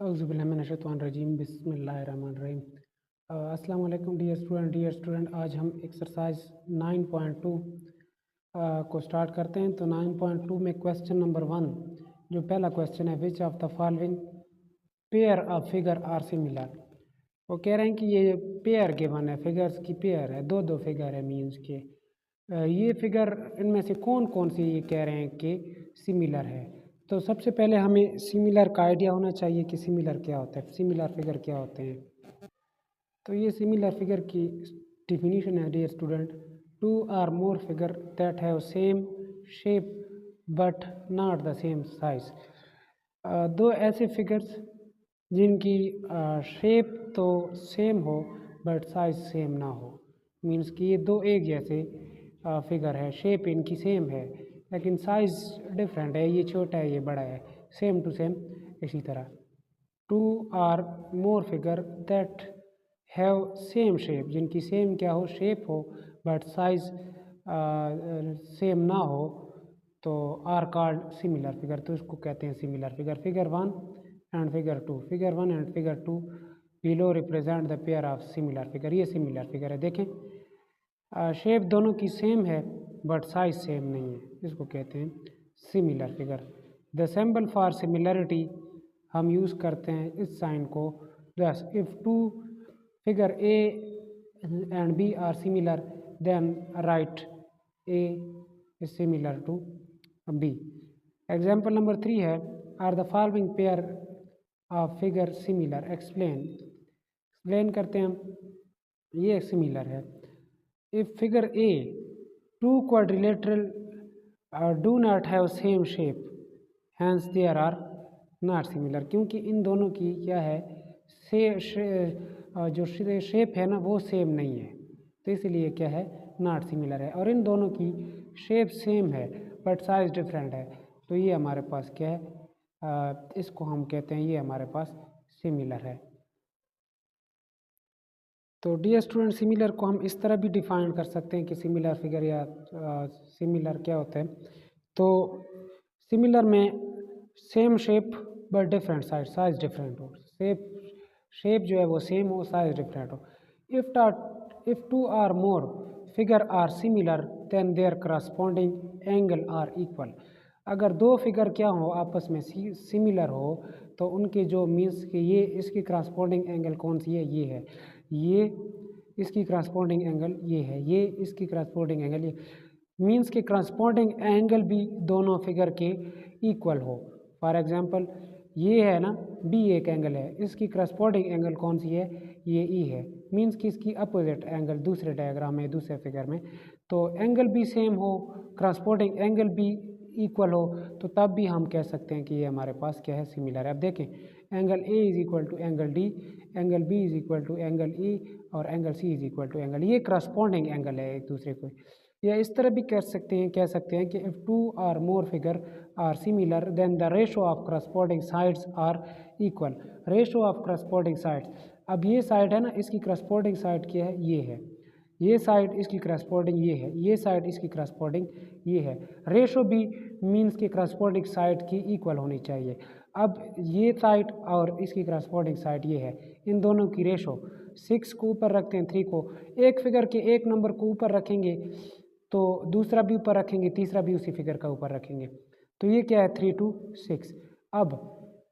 औज़ुबिल्लाहिमिनश्शैतानिर्रजीम बिस्मिल्लाहिर्रहमानिर्रहीम। अस्सलाम वालेकुम डियर स्टूडेंट, आज हम एक्सरसाइज 9.2 को स्टार्ट करते हैं। तो 9.2 में क्वेश्चन नंबर 1 जो पहला क्वेश्चन है, which of the following pair of figure are similar. वो कह रहे हैं कि ये पेयर गिवन है, फिगर्स की पेयर है, दो दो फिगर है मीन्स के ये फिगर इनमें से कौन कौन सी ये कह रहे हैं कि सिमिलर है। तो सबसे पहले हमें सिमिलर का आइडिया होना चाहिए कि सिमिलर क्या होता है, सिमिलर फिगर क्या होते हैं। तो ये सिमिलर फिगर की डिफिनीशन है dear student, two or more figure that have same shape but not the same size. दो ऐसे फिगर्स जिनकी शेप तो सेम हो बट साइज सेम ना हो। मीन्स कि ये दो एक जैसे फिगर है, शेप इनकी सेम है लेकिन साइज डिफरेंट है, ये छोटा है ये बड़ा है, सेम टू सेम। इसी तरह two or more figure that have same shape, जिनकी सेम क्या हो, शेप हो बट साइज सेम ना हो, तो आर कॉल्ड सिमिलर फिगर। तो इसको कहते हैं similar figure. Figure 1 and figure 2, figure 1 and figure 2 below represent the pair of similar figure. ये सिमिलर फिगर है। देखें शेप दोनों की सेम है बट साइज सेम नहीं है, इसको कहते हैं similar figure. The symbol for similarity हम यूज़ करते हैं इस साइन को, thus if two figure A and B are similar then write A is similar to B. Example number 3 है, are the following pair of figure similar. Explain करते हैं हम, ये सिमिलर है। If figure A, two quadrilateral do not have same shape, hence there are not similar। क्योंकि इन दोनों की क्या है, जो शेप है ना वो सेम नहीं है, तो इसलिए क्या है, नॉट सिमिलर है। और इन दोनों की शेप सेम है बट साइज डिफरेंट है, तो ये हमारे पास क्या है, इसको हम कहते हैं ये हमारे पास सिमिलर है। तो डियर स्टूडेंट, सिमिलर को हम इस तरह भी डिफाइन कर सकते हैं कि सिमिलर फिगर या सिमिलर क्या होता है। तो सिमिलर में same shape but different size, size different हो। शेप जो है वो सेम हो, साइज डिफरेंट हो। If two or more figure are similar then their corresponding angle are equal. अगर दो फिगर क्या हो, आपस में सिमिलर हो, तो उनके जो मीन्स कि ये इसकी करस्पॉन्डिंग एंगल कौन सी है, ये है, ये इसकी करस्पॉन्डिंग एंगल ये है, ये इसकी करस्पॉन्डिंग एंगल ये, मीन्स के करस्पॉन्डिंग एंगल भी दोनों फिगर के इक्वल हो। फॉर एग्जांपल ये है ना, बी एक एंगल है, इसकी करस्पॉन्डिंग एंगल कौन सी है, ये ई है, मीन्स कि इसकी अपोजिट एंगल दूसरे डायग्राम में, दूसरे फिगर में, तो एंगल भी सेम हो, करस्पॉन्डिंग एंगल भी इक्वल हो, तो तब भी हम कह सकते हैं कि ये हमारे पास क्या है, सिमिलर है। अब देखें, angle A is equal to angle D, angle B is equal to angle E और angle C is equal to angle, ये करस्पॉन्डिंग एंगल है एक दूसरे को। या इस तरह भी कह सकते हैं कि if two or more figure are similar then the ratio of corresponding sides are equal. Ratio of corresponding sides, अब ये साइड है ना, इसकी करस्पॉन्डिंग साइड क्या है, ये है, ये साइड इसकी करस्पॉन्डिंग ये है, ये साइड इसकी करस्पॉन्डिंग ये है। रेशो भी मीन्स के करस्पॉन्डिंग साइड की इक्वल होनी चाहिए। अब ये साइड और इसकी करस्पॉन्डिंग साइड ये है, इन दोनों की रेशो 6 को ऊपर रखते हैं, 3 को, एक फिगर के एक नंबर को ऊपर रखेंगे तो दूसरा भी ऊपर रखेंगे, तीसरा भी उसी फिगर का ऊपर रखेंगे, तो ये क्या है, 3 to 6। अब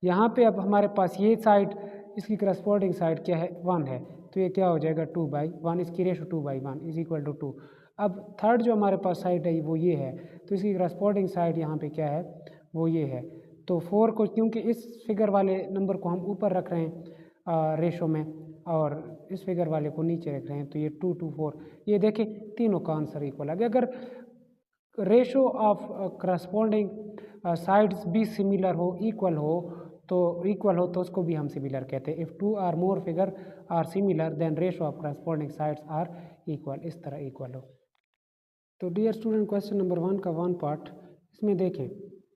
यहाँ पे अब हमारे पास ये साइड इसकी करस्पॉन्डिंग साइड क्या है, 1 है, तो ये क्या हो जाएगा, 2/1, इसकी रेशो 2/1 इज इक्वल टू 2। अब थर्ड जो हमारे पास साइड है वो ये है, तो इसकी करस्पॉन्डिंग साइड यहाँ पे क्या है, वो ये है। तो 4 को, क्योंकि इस फिगर वाले नंबर को हम ऊपर रख रहे हैं रेशो में और इस फिगर वाले को नीचे रख रहे हैं, तो ये 2 to 4, ये देखें तीनों का आंसर इक्वल है। अगर रेशो ऑफ करस्पॉन्डिंग साइड्स भी सिमिलर हो, इक्वल हो तो उसको भी हम सिमिलर कहते हैं। If two or more figure are similar then ratio of corresponding sides are equal, इस तरह इक्वल हो। तो डियर स्टूडेंट, क्वेश्चन नंबर 1 का 1 पार्ट, इसमें देखें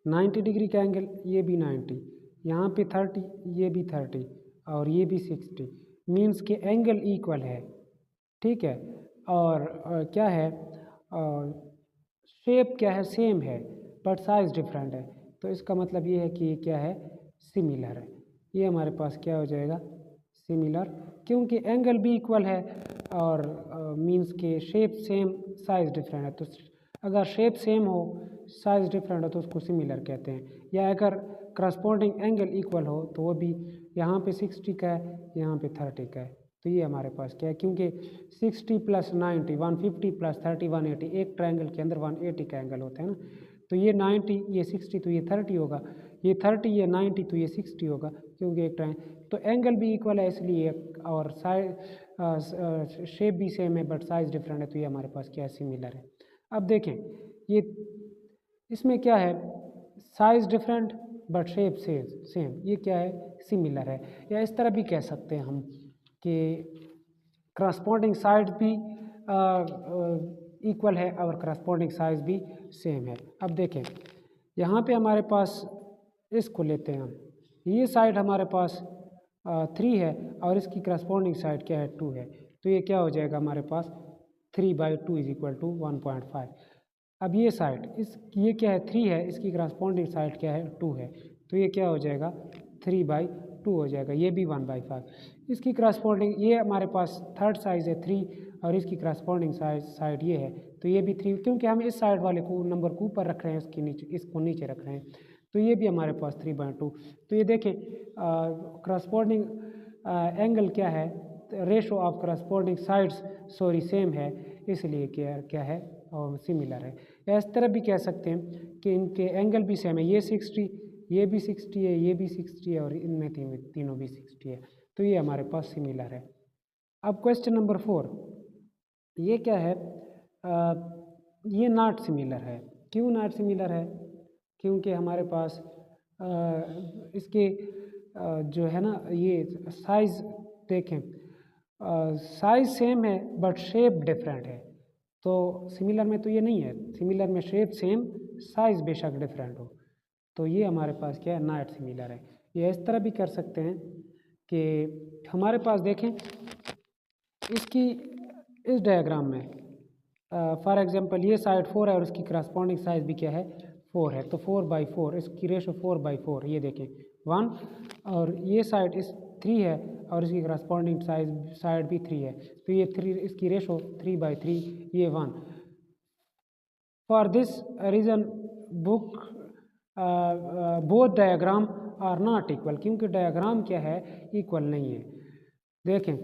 90 डिग्री का एंगल, ये भी 90, यहाँ पे 30, ये भी 30 और ये भी 60, मीन्स के एंगल इक्वल है, ठीक है। और क्या है, शेप क्या है, सेम है बट साइज डिफरेंट है, तो इसका मतलब ये है कि ये क्या है, सिमिलर है। ये हमारे पास क्या हो जाएगा, सिमिलर, क्योंकि एंगल भी इक्वल है और मींस के शेप सेम साइज़ डिफरेंट है। तो अगर शेप सेम हो साइज़ डिफरेंट हो तो उसको सिमिलर कहते हैं। या अगर करस्पॉन्डिंग एंगल इक्वल हो तो वो भी यहाँ पे 60 का है, यहाँ पे 30 का है। तो ये हमारे पास क्या है, क्योंकि 60 + 90 150 + 30 180, एक ट्रायंगल के अंदर 180 का एंगल होता है ना। तो ये 90 ये 60 तो ये 30 होगा, ये 30 ये 90 तो ये 60 होगा, क्योंकि एक ट्रायंगल तो एंगल भी इक्वल है इसलिए, और साइज शेप भी सेम है बट साइज़ डिफरेंट है, तो ये हमारे पास क्या है, सिमिलर है। अब देखें ये इसमें क्या है, size different but shape same, ये क्या है, सिमिलर है। या इस तरह भी कह सकते हैं हम कि करस्पॉन्डिंग साइड भी इक्वल है और करस्पॉन्डिंग साइज़ भी सेम है। अब देखें यहाँ पे हमारे पास, इसको लेते हैं हम, ये साइड हमारे पास 3 है और इसकी करस्पॉन्डिंग साइड क्या है, 2 है। तो ये क्या हो जाएगा हमारे पास, 3/2 = 1.5। अब ये साइड ये क्या है, 3 है, इसकी करस्पॉन्डिंग साइड क्या है, 2 है। तो ये क्या हो जाएगा, 3/2 हो जाएगा, ये भी 1/5। इसकी करस्पॉन्डिंग ये हमारे पास थर्ड साइज़ है 3 और इसकी करस्पॉन्डिंग साइड ये है, तो ये भी 3, क्योंकि हम इस साइड वाले को नंबर को ऊपर रख रहे हैं, इसके नीचे इसको नीचे रख रहे हैं, तो ये भी हमारे पास 3/2। तो ये देखें करस्पॉन्डिंग एंगल क्या है, ratio of corresponding sides same है, इसलिए क्या है और सिमिलर है। या इस तरह भी कह सकते हैं कि इनके एंगल भी सेम है, ये 60 ये भी 60 है, ये भी 60 है और इनमें तीनों भी 60 है, तो ये हमारे पास सिमिलर है। अब क्वेश्चन नंबर 4, ये क्या है, ये नॉट सिमिलर है। क्यों नॉट सिमिलर है, क्योंकि हमारे पास इसके जो है ना, ये साइज़ देखें, साइज़ सेम है बट शेप डिफरेंट है। तो सिमिलर में तो ये नहीं है, सिमिलर में शेप सेम साइज़ बेशक डिफरेंट हो, तो ये हमारे पास क्या है, नॉट सिमिलर है। ये इस तरह भी कर सकते हैं कि हमारे पास देखें इसकी इस डायग्राम में फॉर एग्जांपल ये साइड 4 है और इसकी करस्पॉन्डिंग साइज़ भी क्या है, 4 है, तो 4/4 इसकी रेशो 4/4, ये देखें 1, और ये साइड इस 3 है और इसकी करस्पॉन्डिंग साइड भी 3 है, तो ये 3 इसकी रेशो 3/3, ये 1। For this reason book both diagram are not equal, क्योंकि डायग्राम क्या है, इक्वल नहीं है। देखें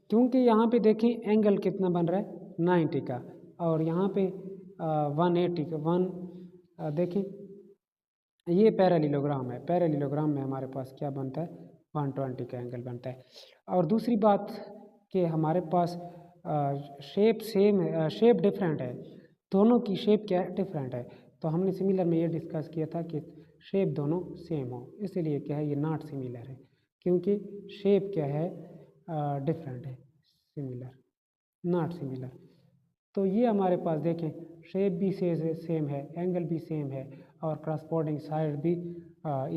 क्योंकि यहाँ पे देखें एंगल कितना बन रहा है, 90 का, और यहाँ पे 180 का, देखें ये पैरेललोग्राम है, पैरेललोग्राम में हमारे पास क्या बनता है, 120 का एंगल बनता है। और दूसरी बात कि हमारे पास शेप सेम है, शेप डिफरेंट है, दोनों की शेप क्या है, डिफरेंट है। तो हमने सिमिलर में ये डिस्कस किया था कि शेप दोनों सेम हो, इसलिए क्या है, ये नॉट सिमिलर है, क्योंकि शेप क्या है, डिफरेंट है, सिमिलर नॉट सिमिलर। तो ये हमारे पास देखें शेप भी सेम है, एंगल भी सेम है और करस्पॉन्डिंग साइड भी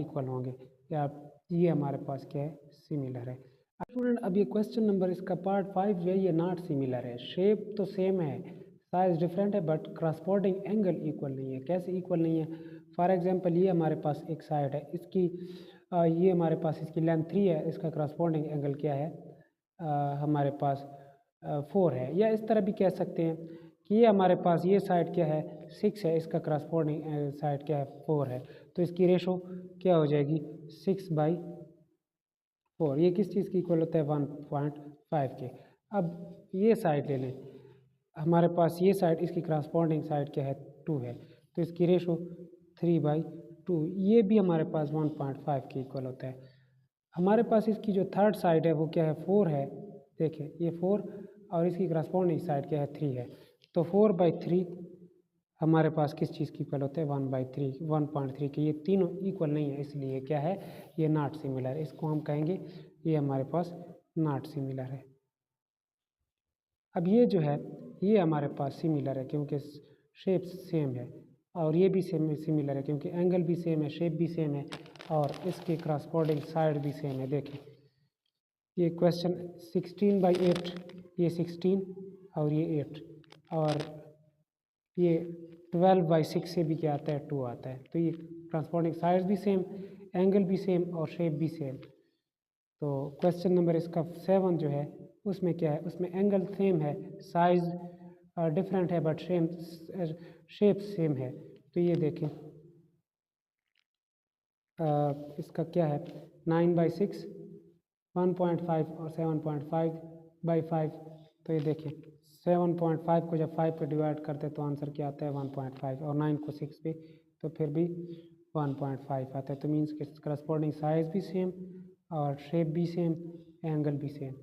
इक्वल होंगे, या ये हमारे पास क्या है, सिमिलर है। स्टूडेंट अब ये क्वेश्चन नंबर इसका पार्ट 5 जो है ये नॉट सिमिलर है, शेप तो सेम है, साइज डिफरेंट है बट करस्पॉन्डिंग एंगल इक्वल नहीं है। कैसे इक्वल नहीं है, फॉर एग्जांपल ये हमारे पास एक साइड है, इसकी ये हमारे पास इसकी लेंथ 3 है, इसका करस्पॉन्डिंग एंगल क्या है, हमारे पास 4 है। या इस तरह भी कह सकते हैं कि ये हमारे पास ये साइड क्या है, 6 है, इसका करस्पॉन्डिंग साइड क्या है, 4 है, तो इसकी रेशो क्या हो जाएगी, 6/4। ये किस चीज़ की इक्वल होता है, 1.5 के। अब ये साइड ले लें, हमारे पास ये साइड इसकी करस्पॉन्डिंग साइड क्या है, 2 है, तो इसकी रेशो 3/2, ये भी हमारे पास 1.5 के इक्वल होता है। हमारे पास इसकी जो थर्ड साइड है वो क्या है, 4 है, देखिए ये 4 और इसकी करस्पॉन्डिंग साइड क्या है, 3 है, तो 4/3 हमारे पास किस चीज़ की इक्वल होता है, 1/3 के। ये तीनों इक्वल नहीं है, इसलिए क्या है, ये नॉट सिमिलर, इसको हम कहेंगे ये हमारे पास नॉट सिमिलर है। अब ये जो है ये हमारे पास सिमिलर है क्योंकि शेप सेम है, और ये भी सिमिलर है क्योंकि एंगल भी सेम है, शेप भी सेम है और इसके करस्पॉन्डिंग साइड भी सेम है। देखिए ये क्वेश्चन 16/8, ये 16 और ये 8, और ये 12/6 से भी क्या आता है, 2 आता है। तो ये करस्पॉन्डिंग साइड भी सेम, एंगल भी सेम और शेप भी सेम, तो क्वेश्चन नंबर इसका 7 जो है उसमें क्या है, उसमें एंगल सेम है, साइज़ डिफरेंट है बट शेप सेम है। तो ये देखें इसका क्या है 9/6, 1.5 और 7.5/5। तो ये देखिए 7.5 को जब 5 पे डिवाइड करते तो आंसर क्या आता है 1.5, और 9 को 6 पे तो फिर भी 1.5 आता है। तो मीन्स कि करस्पॉन्डिंग साइज़ भी सेम और शेप भी सेम, एंगल भी सेम।